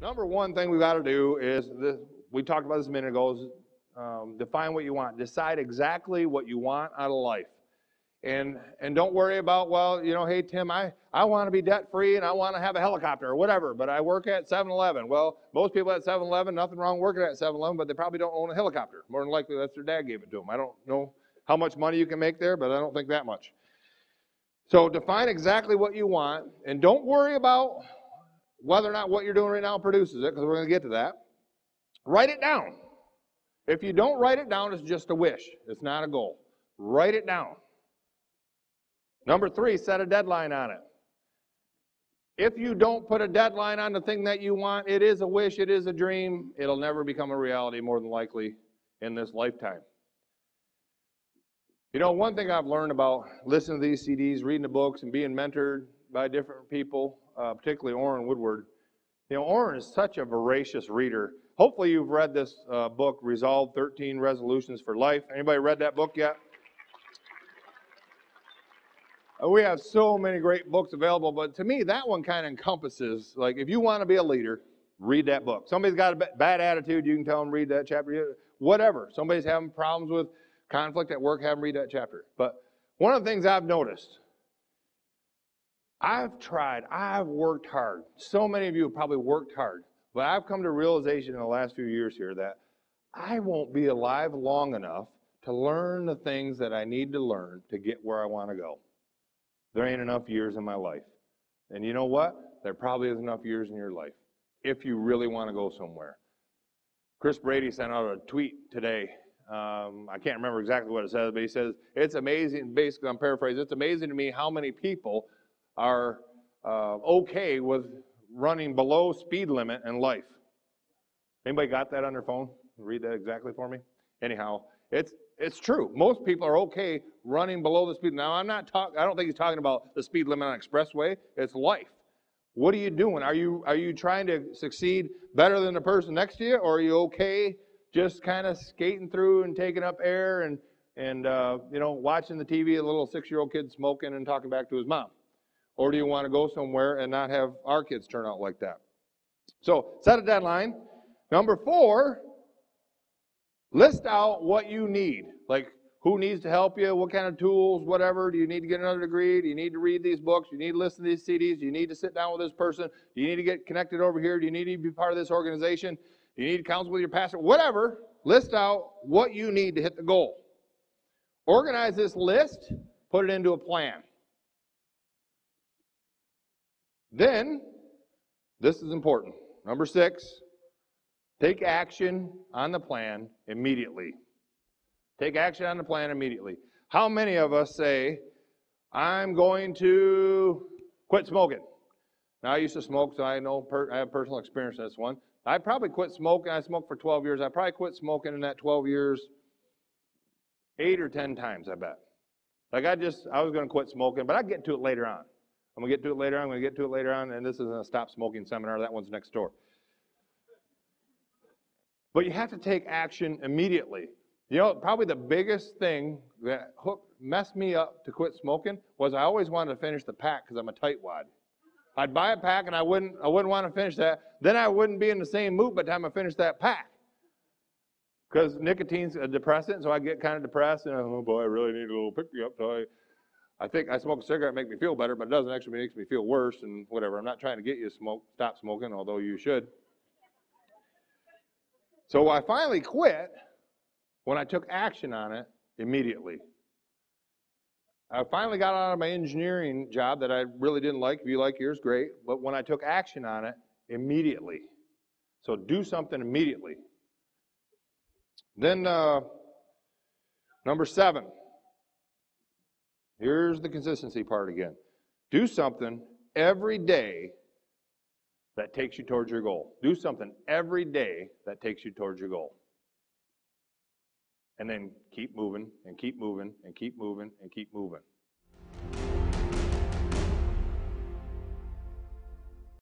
Number one thing we got to do is this. We talked about this a minute ago. Is define what you want. Decide exactly what you want out of life, and don't worry about, well, hey Tim, I want to be debt free and I want to have a helicopter or whatever, but I work at 7-Eleven. Well, most people at 7-Eleven, nothing wrong working at 7-Eleven, but they probably don't own a helicopter. More than likely, that's their dad gave it to them. I don't know how much money you can make there, but I don't think that much. So define exactly what you want, and don't worry about whether or not what you're doing right now produces it, because we're going to get to that. Write it down. If you don't write it down, it's just a wish. It's not a goal. Write it down. Number 3, set a deadline on it. If you don't put a deadline on the thing that you want, it is a wish, it is a dream, it'll never become a reality more than likely in this lifetime. One thing I've learned about listening to these CDs, reading the books, and being mentored by different people, particularly Orrin Woodward. Orrin is such a voracious reader. Hopefully you've read this book, Resolve 13 Resolutions for Life. Anybody read that book yet? We have so many great books available, but to me, that one kind of encompasses, like, if you want to be a leader, read that book. Somebody's got a bad attitude, you can tell them, read that chapter. Whatever. Somebody's having problems with conflict at work, have them read that chapter. But one of the things I've noticed, I've worked hard. So many of you have probably worked hard, but I've come to a realization in the last few years here that I won't be alive long enough to learn the things that I need to learn to get where I want to go. There ain't enough years in my life. And you know what? There probably is enough years in your life if you really want to go somewhere. Chris Brady sent out a tweet today. I can't remember exactly what it says, but he says, it's amazing, basically I'm paraphrasing, it's amazing to me how many people are okay with running below speed limit in life. Anybody got that on their phone? Read that exactly for me. Anyhow, it's true. Most people are okay running below the speed. Now, I don't think he's talking about the speed limit on expressway. It's life. What are you doing? Are you trying to succeed better than the person next to you, or are you okay just kind of skating through and taking up air and watching the TV, a little 6-year-old kid smoking and talking back to his mom? Or do you want to go somewhere and not have our kids turn out like that? So set a deadline. Number 4, list out what you need. Like, who needs to help you, what kind of tools, whatever. Do you need to get another degree? Do you need to read these books? Do you need to listen to these CDs? Do you need to sit down with this person? Do you need to get connected over here? Do you need to be part of this organization? Do you need to counsel with your pastor? Whatever. List out what you need to hit the goal. Organize this list. Put it into a plan. Then, this is important. Number 6, take action on the plan immediately. Take action on the plan immediately. How many of us say, I'm going to quit smoking? Now, I used to smoke, so I have personal experience in this one. I probably quit smoking. I smoked for 12 years. I probably quit smoking in that 12 years 8 or 10 times, I bet. Like, I was going to quit smoking, but I'll get to it later on. I'm going to get to it later on. I'm going to get to it later on, and this isn't a stop smoking seminar. That one's next door. But you have to take action immediately. Probably the biggest thing that messed me up to quit smoking was I always wanted to finish the pack because I'm a tightwad. I'd buy a pack and I wouldn't want to finish that. Then I wouldn't be in the same mood by the time I finished that pack. Because nicotine's a depressant, so I get kind of depressed and oh boy, I really need a little pick-me-up. So I think I smoke a cigarette make me feel better, but it doesn't actually make me feel worse and whatever. I'm not trying to get you to stop smoking, although you should. So I finally quit when I took action on it immediately. I finally got out of my engineering job that I really didn't like. If you like yours, great. But when I took action on it immediately. So do something immediately. Then number 7. Here's the consistency part again. Do something every day that takes you towards your goal. Do something every day that takes you towards your goal. And then keep moving and keep moving and keep moving and keep moving.